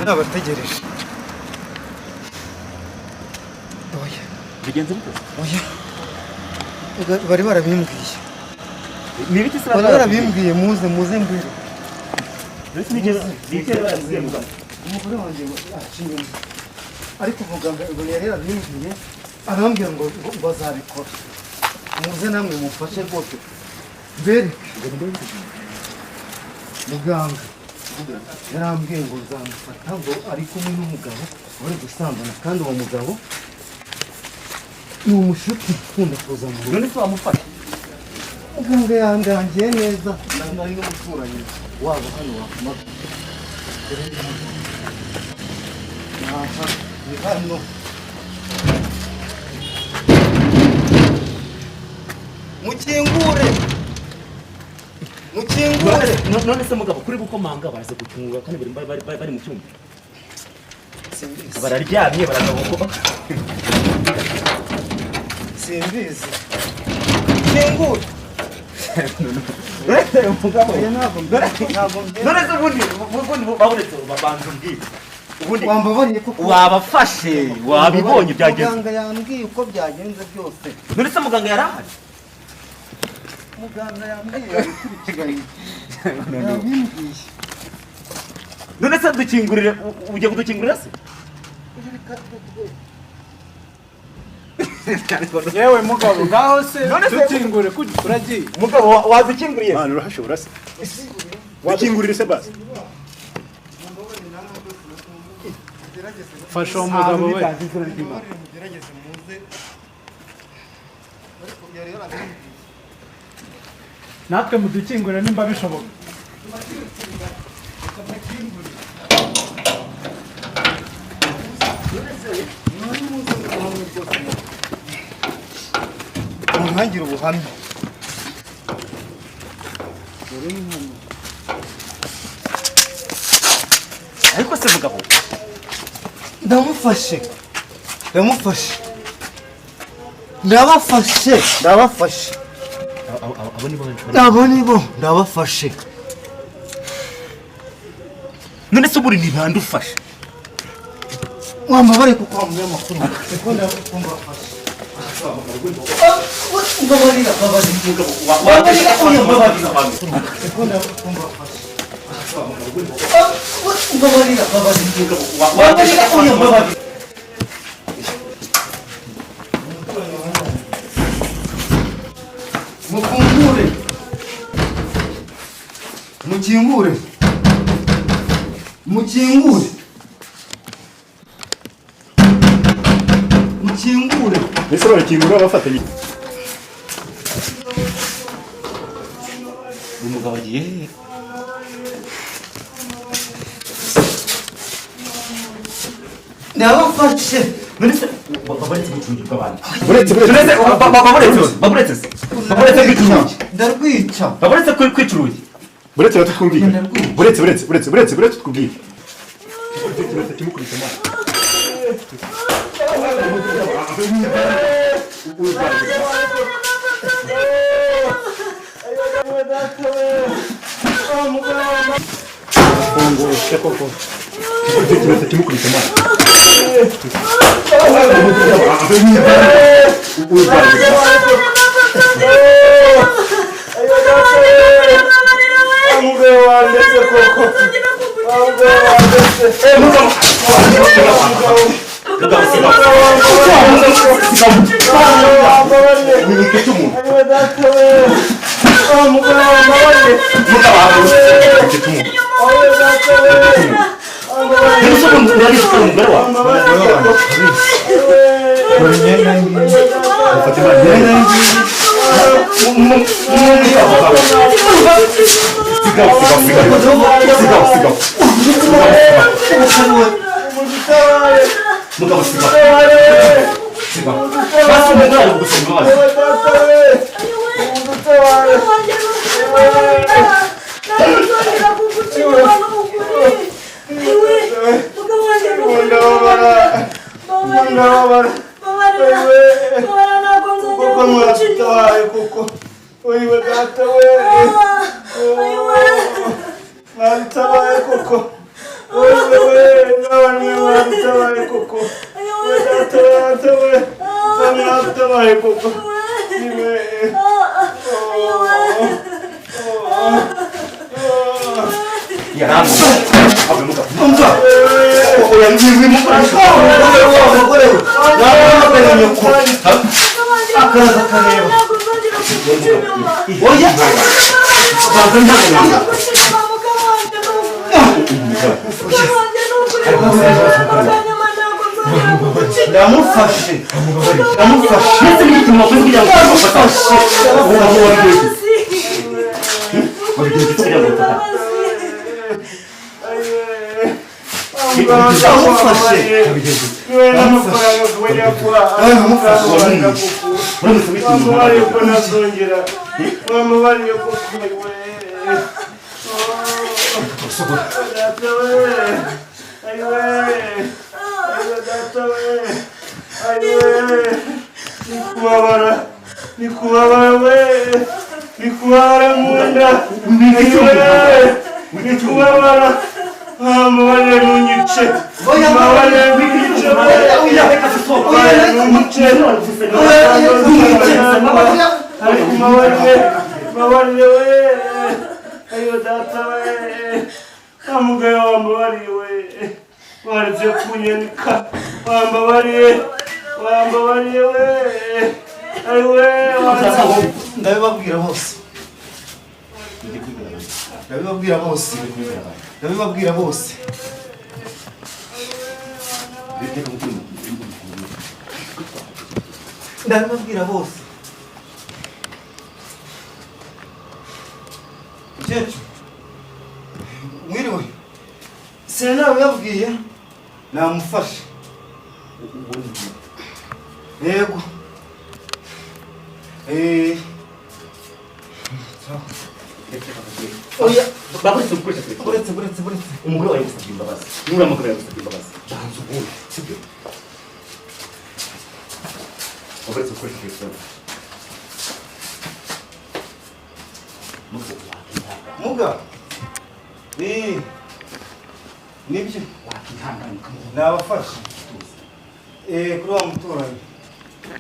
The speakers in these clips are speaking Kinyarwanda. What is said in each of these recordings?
Nabategereje. Oya. Bigenze bite? Oya. Bari barabimbwiye. Nibiki sira? Bari barabimbwiye muze mbere. Ndetse nigeze bikere barabimbwiye muganga. Umugore wanjye acinye. Ariko muganga yari yarabimbwiye arambwira ngo bazabikora. Muze namwe mufashe rwose. Mbere. Muganga yarambwiye ngo nzamufata ngo ari kumwe n'umugabo wari gusambana kandi uwo mugabo ni umushuti ukunda kuza mu rugo. None se wamufasha? Muganga yandangiye neza nari n'umuturanyi wabo hano wakumaga. Aha ni hano. Mukingure none se mugabo kuri gukomanga baraze gukingura kandi bari mu cyumba. Bararyamye baragabo. Simbizi. Kingure. Mugabo ntabwo none se ubundi babonetse babanza ubwire. Ubundi wambabariye ko wabafashe wabibonye byagenze. Muganga yambwiye uko byagenze byose. None se muganga yarahari? Muganga yambwiye yabikurikiranye. Yabimbwiye. None se dukingurire ujye kudukingurira se? Yewe mugabo ngaho se dukingure kuragiye. Mugabo wadukinguriye. Mana urahashobora se? Wadukingurire se basi. Fasha umugabo we. Mugerageze muze. Ariko yari yarabimbwiye. Natwe mudukingure nimba bishoboka. Muhangire ubuhamya. Ariko se mugabo Ndabafashe. Abo nibo ndabafashe. none se buri ni ntande ufashe. Wambabare kuko umunyamakuru. Siko ndabafashe. Mbabarira mugabo. Mbabarira oya mbabarira. Siko ndabafashe. Mbabarira mugabo. Mbabarira oya mbabarira. Mukingure. Ese barakingura bafatanye. Umugabo agiye. Ndabafashe. None se babaretse gucungirwa abantu. Buretse Ndarwica. Babaretse kwicuruye. buretse batukubwira. Buretse tukubwira. Kimukubita amazi. Kimukubita amazi. koko watabaye koko ndamufashe ndetse n'igituma wakoze kugira ngo umufashe nikubabara munda nikubabara mubare nunyice mubare nunyice mubare we ayo data we amugayo wambabariye we waretse kunyenika wambabariye we ayiwe ndabibabwira bose ndabibabwira bose mukecuru mwiriwe sinabibabwiye namufashe yego oya baburetse gukoresha buretse umugore wawe gusabye imbabazi nura mugore wawe gusabye imbabazi banza ubundi sibyo baburetse gukoresha telefone muga nibyo nabafashe kuri wa muturanyi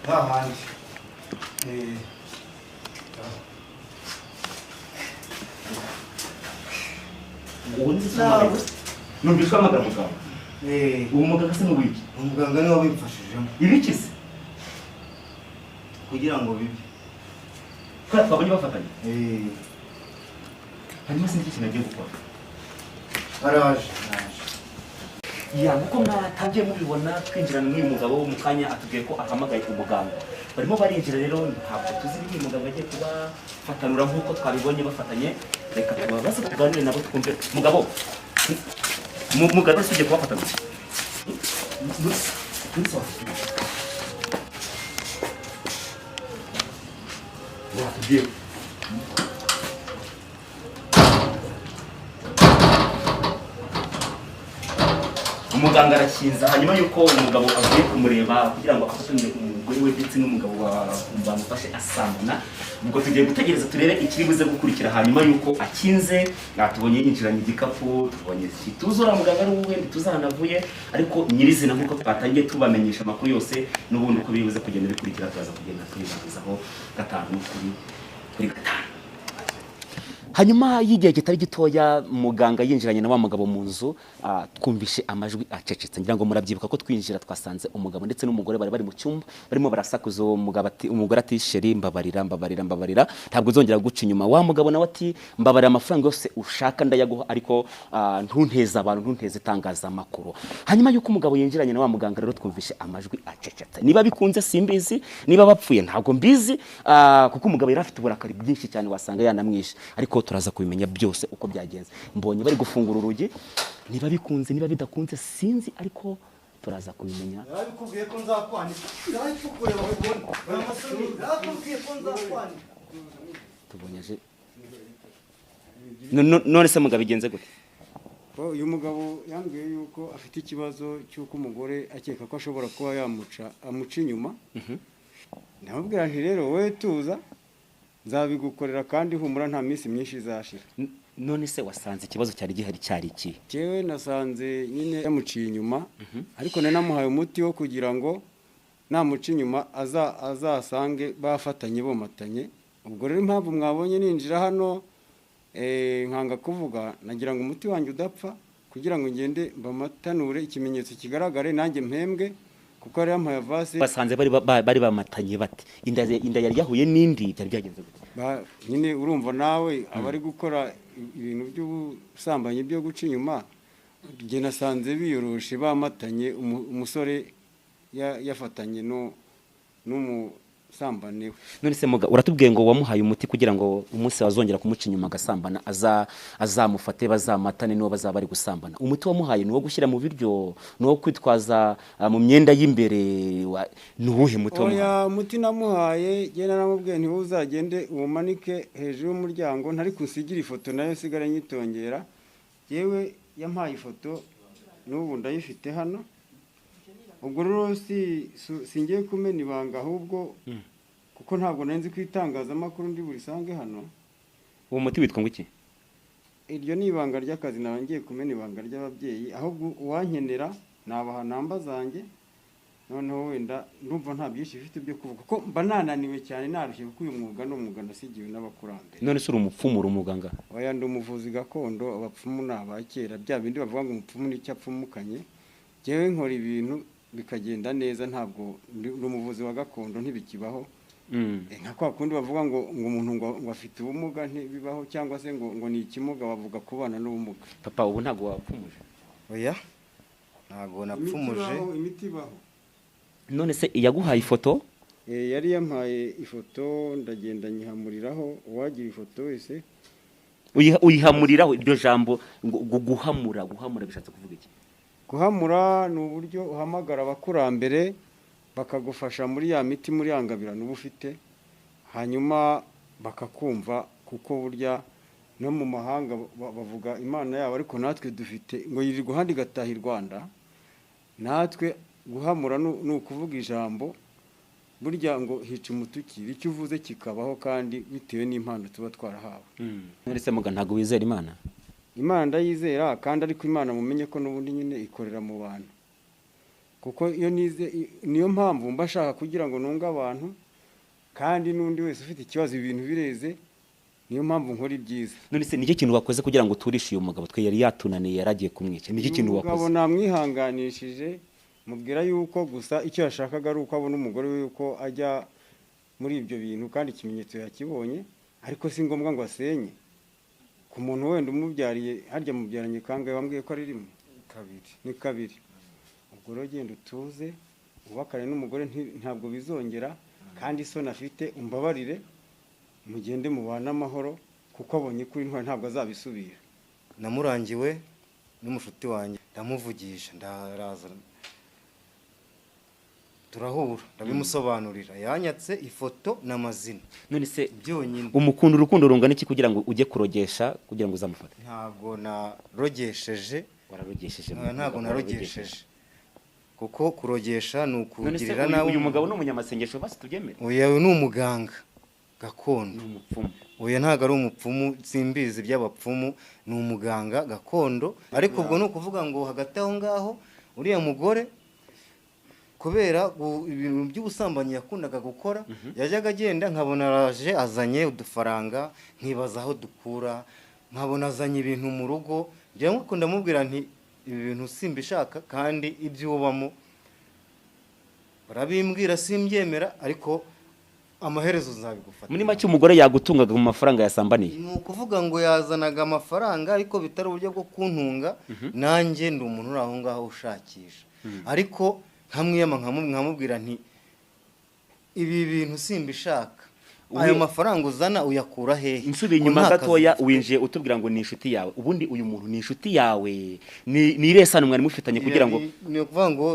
hahandi numvishwa amagambo gawe uwo muganga se n'uwiki umuganga niwe wabimfashijemo ibikize kugira ngo bibe kandi twabonye bafatanye hanyuma sinzi ikintu agiye gukora araje nkuko mwatangiye mubibona twinjirana n'uyu mugabo mu kanya atubwiye ko ahamagaye umuganga barimo barinjira rero ntabwo tuzi niba uyu muganga agiye kubafatanura nk'uko twabibonye bafatanye reka tubabaze tuganire nabo twumve mugabo si ugiye kubafatanura watubwiye umuganga arakinza hanyuma yuko umugabo avuye kumureba kugira ngo afatanye umugore we ndetse n'umugabo bamufashe asambana ubwo tugiye gutegereza turebe ikiri buze gukurikira hanyuma yuko akinze tubonye yinjiranye igikapu tubonye kituzura muganga ari uwe ntituzanavuye ariko nyirizina nk'uko twatangiye tubamenyesha amakuru yose n'ubundi uko bibuze kugenda bikurikira turaza kugenda tubibagezaho gatanu kuri gatanu. Hanyuma y'igihe kitari gitoya muganga yinjiranye na wa mugabo mu nzu twumvishe amajwi acecetse ngira ngo murabyibuka ko twinjira twasanze umugabo ndetse n'umugore bari mu cyumba barimo barasakuza umugore ati sheri mbabarira ntabwo uzongera guca inyuma wa mugabo nawe ati mbabarira amafaranga yose ushaka ndayaguha ariko ntunteze abantu ntunteze itangazamakuru. Hanyuma yuko umugabo yinjiranye na wa muganga rero twumvishe amajwi acecetse niba bikunze simbizi niba bapfuye ntabwo mbizi kuko umugabo yari afite uburakari bwinshi cyane wasanga yanamwishe ariko turaza kubimenya byose uko byagenze. Mbonye bari gufungura urugi niba bikunze niba bidakunze sinzi ariko turaza kubimenya. Yarabikubwiye ko nzakwanika yarabikukureba ubone baramasoni yarabikubwiye ko nzakwanika tubonyeje none se mugabo bigenze gute? Uyu mugabo yambwiye yuko afite ikibazo cy'uko umugore akeka ko ashobora kuba amuca inyuma. Namubwira nti rero wowe tuza nzabigukorera kandi humura nta minsi myinshi izashira. none se wasanze ikibazo cyari gihari cyari iki? Jewe nasanze nyine yamuciye inyuma ariko nari namuhaye umuti wo kugira ngo namuca inyuma azasange bafatanye bomatanye. Ubwo rero impamvu mwabonye ninjira hano nkanga kuvuga nagira ngo umuti wanjye udapfa kugira ngo ngende bamatanure ikimenyetso kigaragare nanjye mpembwe kuko ari yampaye avase. Basanze bari bamatanye bate? Inda yari yahuye n'indi byari byagenze gute? Nyine urumva nawe abari gukora ibintu by'ubusambanyi byo guca inyuma nge nasanze biyoroshe bamatanye umusore yafatanye n'umusambane we. None se muga uratubwiye ngo wamuhaye umuti kugira ngo umunsi wazongera kumuca inyuma agasambana azamufate bazamatane niwo bazaba bari gusambana. Umuti wamuhaye ni wo gushyira mu biryo, ni wo kwitwaza mu myenda y'imbere, ni uwuhe muti wamuhaye? Oya, muti namuhaye genda namubwiye nti uzagende umanike hejuru y'umuryango ntari kunsigira ifoto nayo sigara nyitongera. Yewe yampaye ifoto n'ubu ndayifite hano. Ubwo rero singiye kumena ibanga ahubwo kuko ntabwo nari nzi kwitangazamakuru ndi burisange hano. Uwo muti witwa ngo iki? Iryo ni ibanga ry'akazi nawe ngiye kumena ibanga ry'ababyeyi ahubwo uwankenera nabaha namba zanjye noneho wenda ndumva nta byinshi bifite byo kuvuga kuko mba nananiwe cyane narushye kuko uyu mwuga no mwuga nasigiwe n'abakurambere. None se uri umupfumu uri umuganga? Oya, ndi umuvuzi gakondo. Abapfumu ni abakera bya bindi bavuga ngo umupfumu n'icyo apfumukanye. Jewe nkora ibintu bikagenda neza, ntabwo ndi umuvuzi wa gakondo ntibikibaho. Nka kwa kundi bavuga ngo umuntu ngo afite ubumuga ntibibaho cyangwa se ngo ni ikimuga bavuga kubana n'ubumuga. Papa ubu ntabwo wapfumuje? Oya, ntabwo napfumuje. Imiti ibaho. None se yaguhaye ifoto? Yari yampaye ifoto ndagenda nyihamuriraho. Uwagira ifoto wese uyihamuriraho. Iryo jambo guhamura bishatse kuvuga iki? Guhamura ni uburyo uhamagara abakurambere bakagufasha muri ya miti muri yangabirana uba ufite hanyuma bakakumva kuko burya no mu mahanga bavuga imana yabo ariko natwe dufite ngo yirirwa handi gataha i Rwanda. Natwe guhamura ni ukuvuga ijambo burya ngo hica umutukiri icyo uvuze kikabaho kandi bitewe n'impano tuba twarahawe. None se muga ntabwo wizera Imana? Imana ndayizera kandi ariko Imana mumenye ko n'ubundi nyine ikorera mu bantu kuko iyo niyo mpamvu mba shaka kugira ngo nunga abantu kandi n'undi wese ufite ikibazo ibintu bireze niyo mpamvu nkora ibyiza. None se niki kintu wakoze kugira ngo turishe uyu mugabo twe yari yatunaniye yaragiye kumwica? Niki kintu wakoze? Mugabo namwihanganishije mubwira yuko gusa icyo yashakaga ari uko abona umugore we yuko ajya muri ibyo bintu kandi ikimenyetso yakibonye ariko si ngombwa ngo asenye ku muntu wenda umubyariye harya mubyaranye kangahe wambwiye ko ari rimwe ni kabiri. Ubwo rero genda utuze ubakane n'umugore ntabwo bizongera kandi isoni afite umbabarire mugende mubana amahoro kuko abonye kuri ntwari ntabwo azabisubira. Namurangiwe n'umushuti wanjye ndamuvugisha ndaraza turahura ndabimusobanurira yanyatse ifoto n'amazina. None se byonyine umukunda urukundo rungana iki kugira ngo ujye kurogesha kugira ngo uzamufate? Ntabwo narogesheje. Wararogesheje? Ntabwo narogesheje kuko kurogesha ni ukugirira nawe. Uyu mugabo ni umunyamasengesho basi tubyemere? Oya, ni umuganga gakondo. Ni umupfumu? Oya, ntabwo ari umupfumu, simbizi by'abapfumu, ni umuganga gakondo. Ariko ubwo ni ukuvuga ngo hagati aho ngaho uriya mugore kubera ibintu by'ubusambanyi yakundaga gukora yajyaga agenda nkabona araje azanye udufaranga nkibaza aho dukura, nkabona azanye ibintu mu rugo njye nkunda mubwira nti ibi bintu simbishaka kandi ibyo ubamo barabimbwira simbyemera ariko amaherezo uzabigufata. Muri make umugore yagutungaga mu mafaranga yasambaniye? Ni ukuvuga ngo yazanaga amafaranga ariko bitari uburyo bwo kuntunga. Nanjye ndi umuntu uri aho ngaho ushakisha ariko nkamwiyama nkamubwira nti ibi bintu simbishaka, ayo mafaranga uzana uyakura hehe? Nsubiye inyuma gatoya winjiye utubwira ngo ni inshuti yawe. Ubundi uyu muntu ni inshuti yawe ni iresano mwari mufitanye kugira ngo? Ni ukuvuga ngo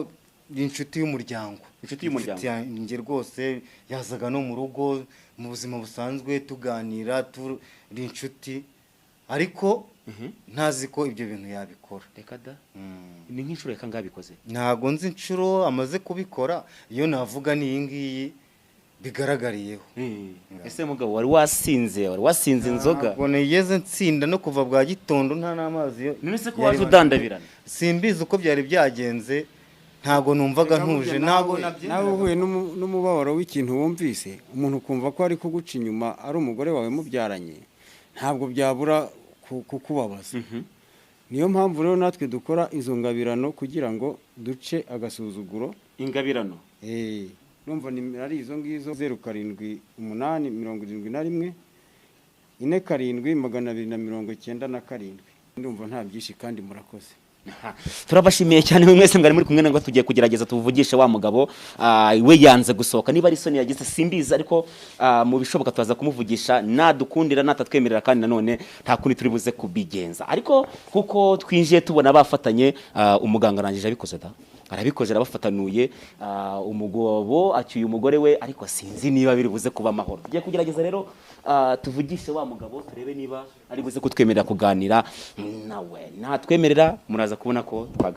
ni inshuti y'umuryango. Inshuti y'umuryango njye rwose yazaga no mu rugo mu buzima busanzwe tuganira turi inshuti ariko ntazi ko ibyo bintu yabikora. Reka da. Ni nk'inshuro reka ngabikoze? Ntago nzi inshuro amaze kubikora. Iyo navuga ni iyi ngiyi bigaragariyeho. ese mugabo wari wasinze inzoga ntabwo nigeze nsinda no kuva bwa gitondo nta n'amazi yo. none se ko waje udandabirana simbizi uko byari byagenze, ntabwo numvaga ntuje, ntabwo nawe uhuye n'umubabaro w'ikintu wumvise umuntu ukumva ko ari kuguca inyuma ari umugore wawe mubyaranye, ntabwo byabura kukubabaza. Niyo mpamvu rero natwe dukora izo ngabirano kugira ngo duce agasuzuguro. ingabirano Numva nimero ari izo ngizo 078871 47297. Ndumva nta byinshi kandi murakoze. turabashimiye cyane mwese mwari muri kumwe ngo tugiye kugerageza tuvugishe wa mugabo we yanze gusohoka, niba ari soni yagize simbizi, ariko mu bishoboka tuzaza kumuvugisha nadukundira natatwemerera, kandi nanone nta kundi turi buze kubigenza. Ariko kuko twinjiye tubona bafatanye, umuganga arangije abikoze arabikoze arabafatanuye, umugabo acyuye umugore we, ariko sinzi niba biri buze kuba amahoro. Tugiye kugerageza rero tuvugishe wa mugabo turebe niba ari buze kutwemerera kuganira nawe, natwemerera muraza kubona ko twaganira.